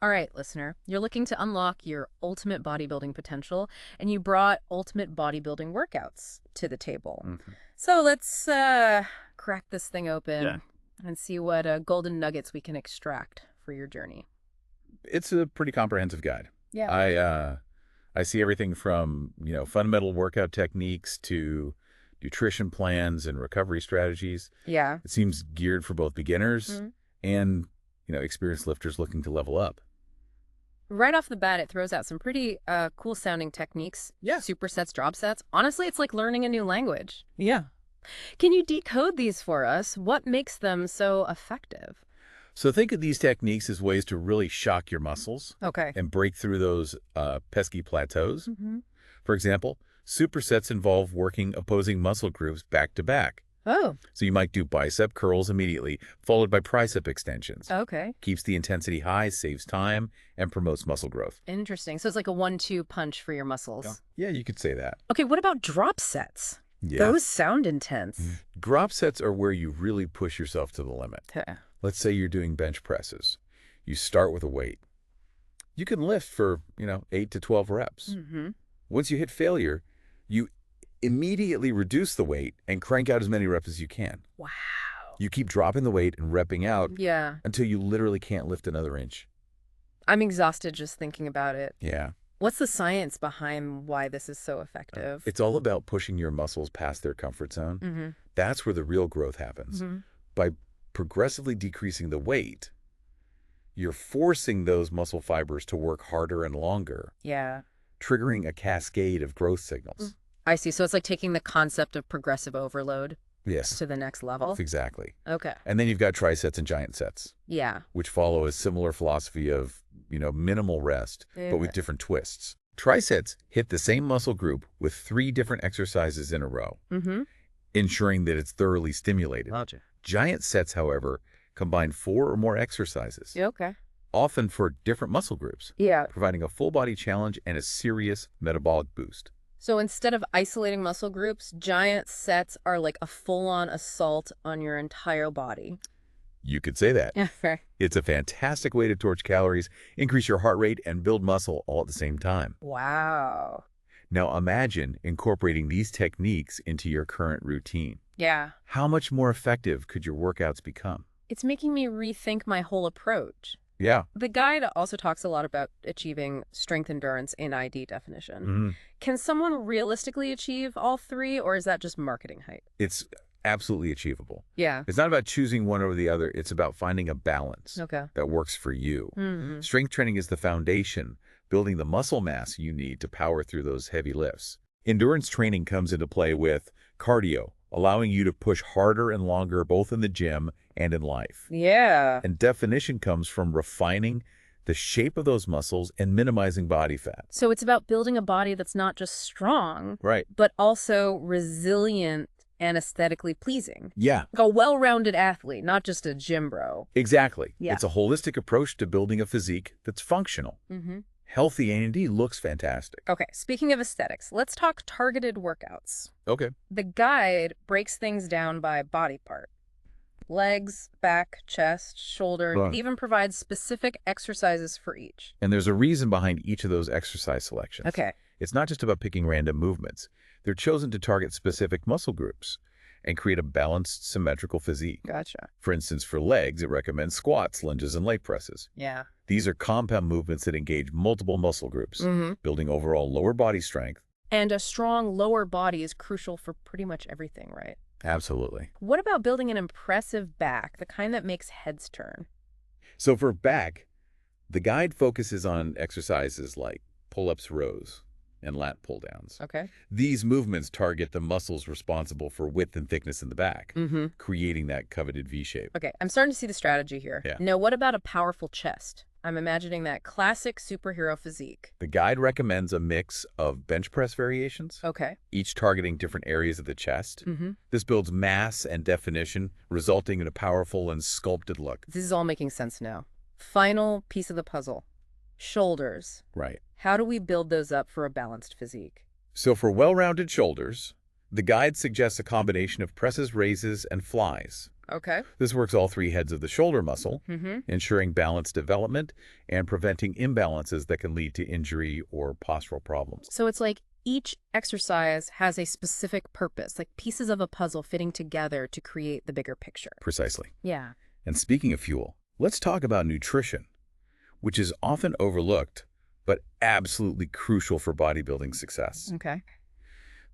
All right, listener, you're looking to unlock your ultimate bodybuilding potential, and you brought ultimate bodybuilding workouts to the table. Mhm. So let's crack this thing Yeah. open and see what golden nuggets we can extract for your journey. It's a pretty comprehensive guide. Yeah. I see everything from, fundamental workout techniques to nutrition plans and recovery strategies. Yeah. It seems geared for both beginners Mhm. and, experienced lifters looking to level up. Right off the bat, it throws out some pretty cool sounding techniques. Yeah. Supersets, drop sets. Honestly, it's like learning a new language. Yeah. Can you decode these for us? What makes them so effective? So think of these techniques as ways to really shock your muscles Okay. and break through those pesky plateaus. Mm-hmm. For example, supersets involve working opposing muscle groups back to back. Oh, So you might do bicep curls immediately, followed by tricep extensions. okay. Keeps the intensity high, saves time, and promotes muscle growth. Interesting. So it's like a 1-2 punch for your muscles. Yeah, you could say that. Okay, what about drop sets? Yeah. Those sound intense. Drop sets are where you really push yourself to the limit. Huh. Let's say you're doing bench presses. You start with a weight. You can lift for, 8 to 12 reps. Mm-hmm. Once you hit failure, you immediately reduce the weight and crank out as many reps as you can. Wow. You keep dropping the weight and repping out Yeah. until you literally can't lift another inch. I'm exhausted just thinking about it. Yeah. What's the science behind why this is so effective? It's all about pushing your muscles past their comfort zone. Mm-hmm. That's where the real growth happens. Mm-hmm. By progressively decreasing the weight, you're forcing those muscle fibers to work harder and longer, Yeah. triggering a cascade of growth signals. I see. So it's like taking the concept of progressive overload Yes, to the next level. exactly. Okay. And then you've got trisets and giant sets, Yeah. which follow a similar philosophy of, minimal rest, but with Yeah. different twists. Trisets hit the same muscle group with 3 different exercises in a row, Mm-hmm. ensuring that it's thoroughly stimulated. Gotcha. Giant sets, however, combine 4 or more exercises, Okay. often for different muscle groups, Yeah. providing a full body challenge and a serious metabolic boost. So instead of isolating muscle groups, giant sets are like a full-on assault on your entire body. You could say that. Yeah, fair. It's a fantastic way to torch calories, increase your heart rate, and build muscle all at the same time. Wow. Now imagine incorporating these techniques into your current routine. Yeah. How much more effective could your workouts become? It's making me rethink my whole approach. Yeah. The guide also talks a lot about achieving strength endurance in ID definition. Mhm. Can someone realistically achieve all three, or is that just marketing hype? It's absolutely achievable. Yeah. It's not about choosing one over the other. It's about finding a balance Okay. that works for you. Mm-hmm. Strength training is the foundation, building the muscle mass you need to power through those heavy lifts. Endurance training comes into play with cardio, allowing you to push harder and longer both in the gym and in life. Yeah. And definition comes from refining the shape of those muscles and minimizing body fat. So it's about building a body that's not just strong, Right. but also resilient and aesthetically pleasing. Yeah, Like a well-rounded athlete, not just a gym bro. exactly. Yeah. It's a holistic approach to building a physique that's functional, Mm-hmm. healthy, and indeed looks fantastic. Okay, speaking of aesthetics, let's talk targeted workouts. Okay. The guide breaks things down by body part. Legs, back, chest, shoulder. Right. It even provides specific exercises for each. And there's a reason behind each of those exercise selections. Okay. It's not just about picking random movements. They're chosen to target specific muscle groups and create a balanced, symmetrical physique. Gotcha. For instance, for legs, it recommends squats, lunges, and leg presses. Yeah. These are compound movements that engage multiple muscle groups, Mm-hmm. building overall lower body strength. And a strong lower body is crucial for pretty much everything, right? Absolutely. What about building an impressive back, the kind that makes heads turn? So for back, the guide focuses on exercises like pull-ups, rows, and lat pull-downs. Okay. These movements target the muscles responsible for width and thickness in the back, Mm-hmm. creating that coveted V shape. Okay, I'm starting to see the strategy here. Yeah. Now, what about a powerful chest? I'm imagining that classic superhero physique. The guide recommends a mix of bench press variations, Okay. each targeting different areas of the chest. Mm-hmm. This builds mass and definition, resulting in a powerful and sculpted look. This is all making sense now. Final piece of the puzzle. Shoulders. Right. How do we build those up for a balanced physique? So for well-rounded shoulders, the guide suggests a combination of presses, raises, and flies. Okay. This works all three heads of the shoulder muscle, Mm-hmm. ensuring balanced development and preventing imbalances that can lead to injury or postural problems. So it's like each exercise has a specific purpose, like pieces of a puzzle fitting together to create the bigger picture. Precisely. Yeah. And speaking of fuel, let's talk about nutrition, which is often overlooked, but absolutely crucial for bodybuilding success. Okay.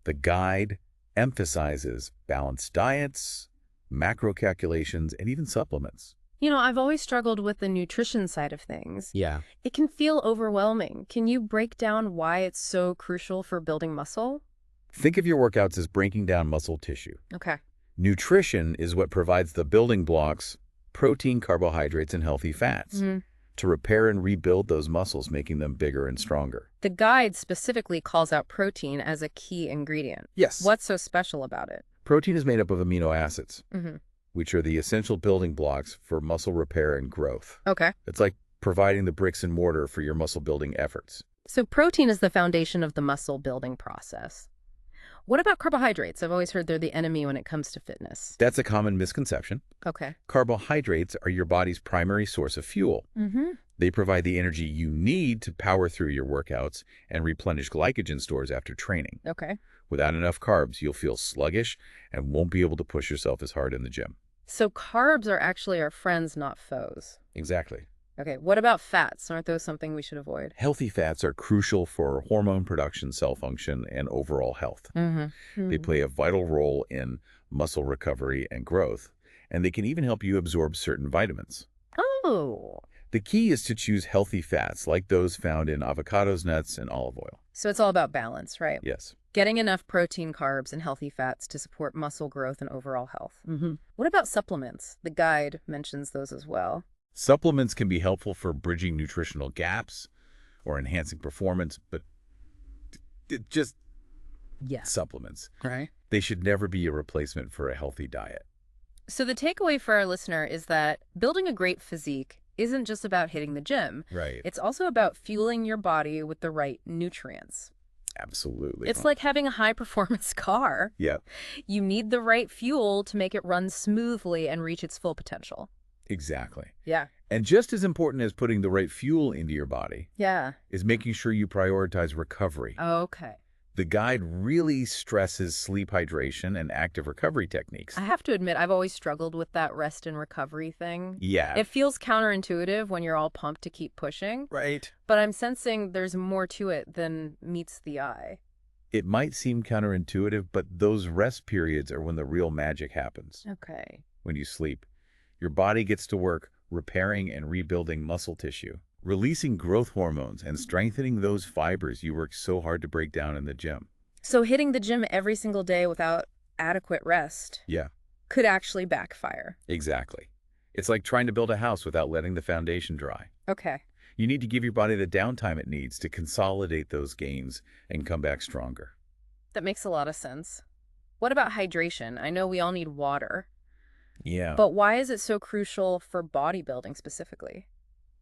The guide emphasizes balanced diets, macro calculations, and even supplements. I've always struggled with the nutrition side of things. Yeah. It can feel overwhelming. Can you break down why it's so crucial for building muscle? Think of your workouts as breaking down muscle tissue. Okay. Nutrition is what provides the building blocks, protein, carbohydrates, and healthy fats, to repair and rebuild those muscles, making them bigger and stronger. The guide specifically calls out protein as a key ingredient. Yes. What's so special about it? Protein is made up of amino acids, Mm-hmm. which are the essential building blocks for muscle repair and growth. Okay. It's like providing the bricks and mortar for your muscle building efforts. So protein is the foundation of the muscle building process. What about carbohydrates? I've always heard they're the enemy when it comes to fitness. That's a common misconception. Okay. Carbohydrates are your body's primary source of fuel. Mm-hmm. They provide the energy you need to power through your workouts and replenish glycogen stores after training. Okay. Without enough carbs, you'll feel sluggish and won't be able to push yourself as hard in the gym. So carbs are actually our friends, not foes. Exactly. Okay. What about fats? Aren't those something we should avoid? Healthy fats are crucial for hormone production, cell function, and overall health. Mm-hmm. They play a vital role in muscle recovery and growth, and they can even help you absorb certain vitamins. Oh. The key is to choose healthy fats like those found in avocados, nuts, and olive oil. So it's all about balance, right? Yes. Getting enough protein, carbs, and healthy fats to support muscle growth and overall health. What about supplements? The guide mentions those as well. Supplements can be helpful for bridging nutritional gaps or enhancing performance, but just Yes. supplements. Right. They should never be a replacement for a healthy diet. So the takeaway for our listener is that building a great physique isn't just about hitting the gym. Right. It's also about fueling your body with the right nutrients. Absolutely. It's like having a high-performance car. Yeah, You need the right fuel to make it run smoothly and reach its full potential. exactly. Yeah. And just as important as putting the right fuel into your body Yeah. is making sure you prioritize recovery. Okay. The guide really stresses sleep, hydration, and active recovery techniques. I have to admit, I've always struggled with that rest and recovery thing. Yeah. It feels counterintuitive when you're all pumped to keep pushing, Right. but I'm sensing there's more to it than meets the eye. It might seem counterintuitive, but those rest periods are when the real magic happens. Okay. When you sleep, your body gets to work repairing and rebuilding muscle tissue, releasing growth hormones, and strengthening those fibers you work so hard to break down in the gym. So hitting the gym every single day without adequate rest Yeah, could actually backfire. exactly. It's like trying to build a house without letting the foundation dry. Okay. You need to give your body the downtime it needs to consolidate those gains and come back stronger. That makes a lot of sense. What about hydration? I know we all need water, Yeah. but why is it so crucial for bodybuilding specifically?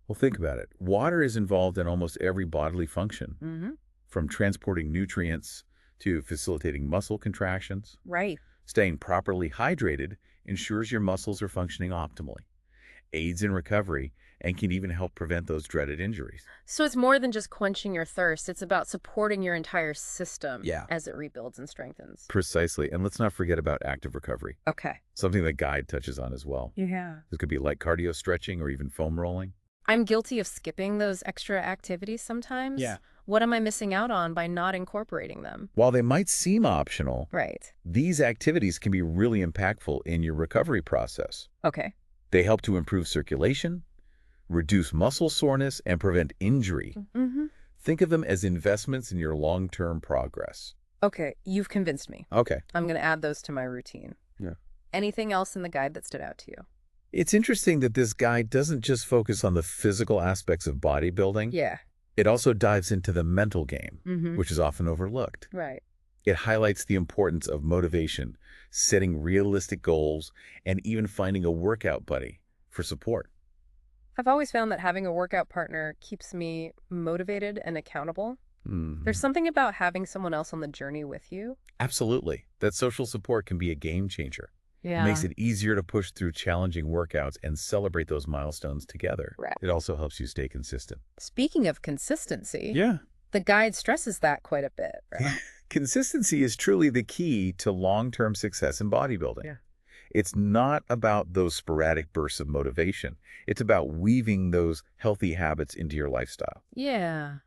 Well, think about it. Water is involved in almost every bodily function, Mm-hmm. from transporting nutrients to facilitating muscle contractions. Right. Staying properly hydrated ensures your muscles are functioning optimally, aids in recovery, and can even help prevent those dreaded injuries. So it's more than just quenching your thirst. It's about supporting your entire system Yeah. as it rebuilds and strengthens. Precisely. And let's not forget about active recovery, Okay. something the guide touches on as well. Yeah. This could be light cardio stretching or even foam rolling. I'm guilty of skipping those extra activities sometimes. Yeah. What am I missing out on by not incorporating them? While they might seem optional, Right. these activities can be really impactful in your recovery process. Okay. They help to improve circulation, reduce muscle soreness, and prevent injury. Mm-hmm. Think of them as investments in your long-term progress. Okay. You've convinced me. Okay. I'm going to add those to my routine. Yeah. Anything else in the guide that stood out to you? It's interesting that this guide doesn't just focus on the physical aspects of bodybuilding. Yeah. It also dives into the mental game, Mm-hmm. which is often overlooked. Right. It highlights the importance of motivation, setting realistic goals, and even finding a workout buddy for support. I've always found that having a workout partner keeps me motivated and accountable. Mhm. There's something about having someone else on the journey with you. Absolutely. That social support can be a game changer. It makes Yeah. it easier to push through challenging workouts and celebrate those milestones together. Right. It also helps you stay consistent. Speaking of consistency, Yeah. the guide stresses that quite a bit, right? Consistency is truly the key to long-term success in bodybuilding. Yeah. It's not about those sporadic bursts of motivation. It's about weaving those healthy habits into your lifestyle. Yeah.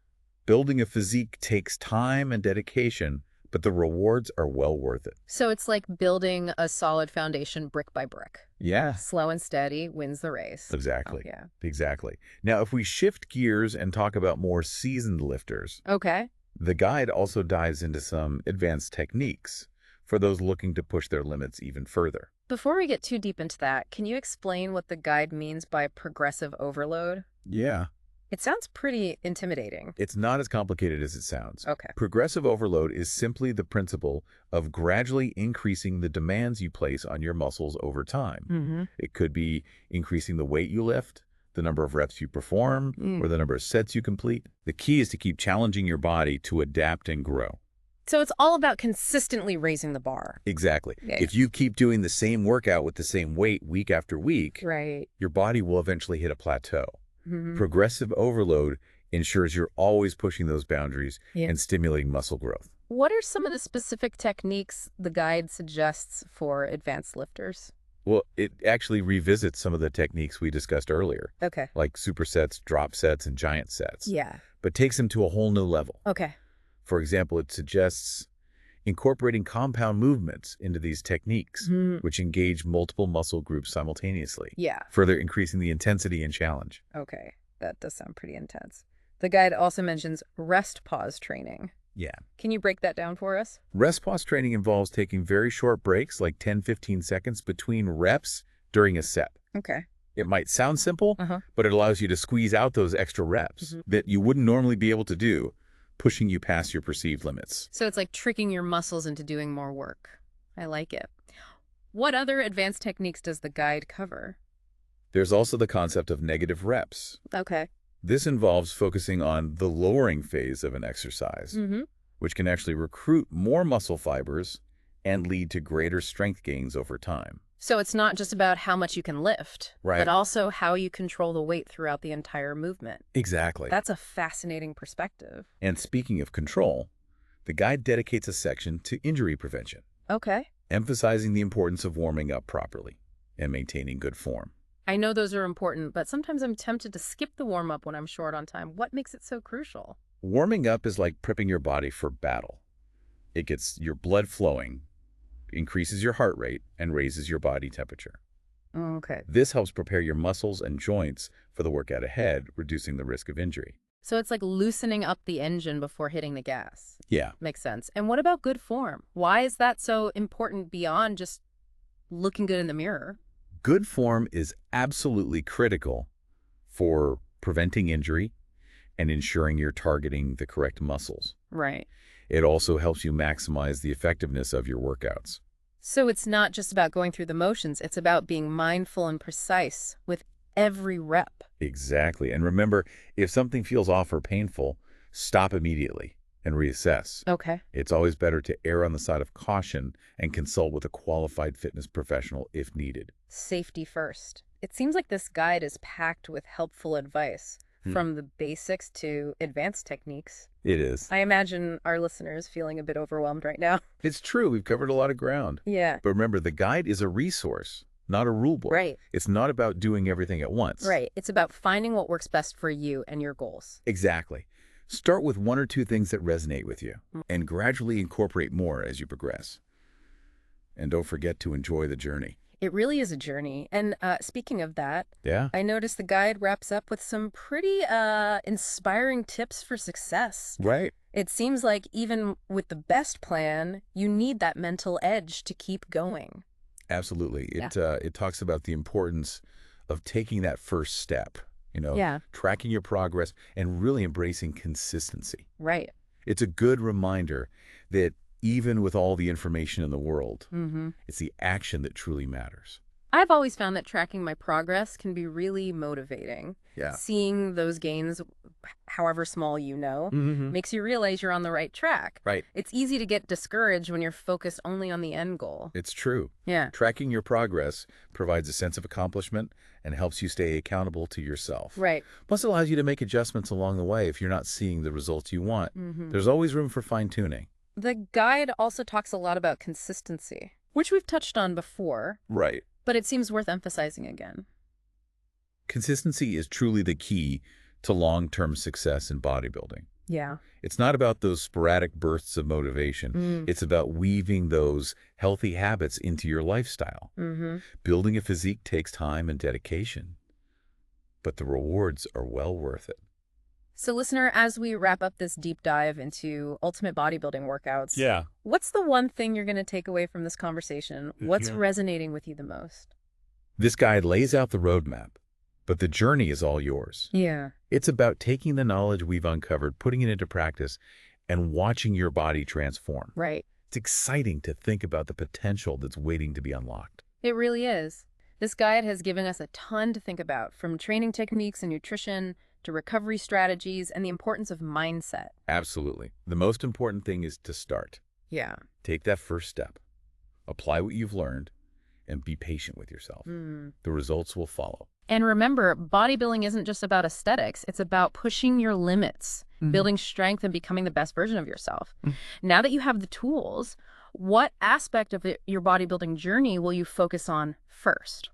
Building a physique takes time and dedication, but the rewards are well worth it. So it's like building a solid foundation brick by brick. Yeah, Slow and steady wins the race. Oh, exactly. yeah. Exactly. Now, if we shift gears and talk about more seasoned lifters, Okay. the guide also dives into some advanced techniques for those looking to push their limits even further. Before we get too deep into that, can you explain what the guide means by progressive overload? Yeah. It sounds pretty intimidating. It's not as complicated as it sounds. Okay. Progressive overload is simply the principle of gradually increasing the demands you place on your muscles over time. Mm-hmm. It could be increasing the weight you lift, the number of reps you perform, or the number of sets you complete. The key is to keep challenging your body to adapt and grow. So it's all about consistently raising the bar. Exactly. Yeah. If you keep doing the same workout with the same weight week after week, Right. your body will eventually hit a plateau. Mm-hmm. Progressive overload ensures you're always pushing those boundaries Yeah. and stimulating muscle growth. What are some of the specific techniques the guide suggests for advanced lifters? Well, it actually revisits some of the techniques we discussed earlier, Okay. like supersets, drop sets, and giant sets, Yeah. but takes them to a whole new level. Okay. For example, it suggests incorporating compound movements into these techniques, Mhm. which engage multiple muscle groups simultaneously, Yeah. further increasing the intensity and challenge. Okay. That does sound pretty intense. The guide also mentions rest pause training. Yeah. Can you break that down for us? Rest pause training involves taking very short breaks, like 10-15 seconds between reps during a set. Okay. It might sound simple, Uh-huh. but it allows you to squeeze out those extra reps that you wouldn't normally be able to do, pushing you past your perceived limits. So it's like tricking your muscles into doing more work. I like it. What other advanced techniques does the guide cover? There's also the concept of negative reps. Okay. This involves focusing on the lowering phase of an exercise, Mm-hmm. which can actually recruit more muscle fibers and lead to greater strength gains over time. So it's not just about how much you can lift, Right. but also how you control the weight throughout the entire movement. Exactly. That's a fascinating perspective. And speaking of control, the guide dedicates a section to injury prevention, Okay. emphasizing the importance of warming up properly and maintaining good form. I know those are important, but sometimes I'm tempted to skip the warm-up when I'm short on time. What makes it so crucial? Warming up is like prepping your body for battle. It gets your blood flowing, increases your heart rate, and raises your body temperature. Okay. This helps prepare your muscles and joints for the workout ahead, reducing the risk of injury. So it's like loosening up the engine before hitting the gas. Yeah. Makes sense. And what about good form? Why is that so important beyond just looking good in the mirror? Good form is absolutely critical for preventing injury and ensuring you're targeting the correct muscles. Right. It also helps you maximize the effectiveness of your workouts. So it's not just about going through the motions. It's about being mindful and precise with every rep. Exactly. And remember, if something feels off or painful, stop immediately and reassess. Okay. It's always better to err on the side of caution and consult with a qualified fitness professional if needed. Safety first. It seems like this guide is packed with helpful advice, from the basics to advanced techniques. It is. I imagine our listeners feeling a bit overwhelmed right now. It's true. We've covered a lot of ground. Yeah. But remember, the guide is a resource, not a rule book. Right. It's not about doing everything at once. Right. It's about finding what works best for you and your goals. Exactly. Start with one or two things that resonate with you and gradually incorporate more as you progress. And don't forget to enjoy the journey. It really is a journey. And speaking of that, Yeah? I noticed the guide wraps up with some pretty inspiring tips for success. Right. It seems like even with the best plan, you need that mental edge to keep going. Absolutely. It talks about the importance of taking that first step, Yeah. tracking your progress and really embracing consistency. Right. It's a good reminder that even with all the information in the world, it's the action that truly matters. I've always found that tracking my progress can be really motivating. Yeah. Seeing those gains however small Mm-hmm. makes you realize you're on the right track. Right. It's easy to get discouraged when you're focused only on the end goal. It's true. Yeah. Tracking your progress provides a sense of accomplishment and helps you stay accountable to yourself. Right. Plus, it allows you to make adjustments along the way if you're not seeing the results you want. There's always room for fine-tuning. The guide also talks a lot about consistency, which we've touched on before, Right. but it seems worth emphasizing again. Consistency is truly the key to long-term success in bodybuilding. Yeah. It's not about those sporadic bursts of motivation. It's about weaving those healthy habits into your lifestyle. Building a physique takes time and dedication, but the rewards are well worth it. So listener, as we wrap up this deep dive into ultimate bodybuilding workouts, what's the one thing you're going to take away from this conversation? What's resonating with you the most? This guide lays out the roadmap, but the journey is all yours. Yeah. It's about taking the knowledge we've uncovered, putting it into practice, and watching your body transform. Right. It's exciting to think about the potential that's waiting to be unlocked. It really is. This guide has given us a ton to think about, from training techniques and nutrition to recovery strategies and the importance of mindset. Absolutely. The most important thing is to start. Yeah. Take that first step. Apply what you've learned and be patient with yourself. The results will follow. And remember, bodybuilding isn't just about aesthetics. It's about pushing your limits, building strength, and becoming the best version of yourself. Now that you have the tools, what aspect of your bodybuilding journey will you focus on first?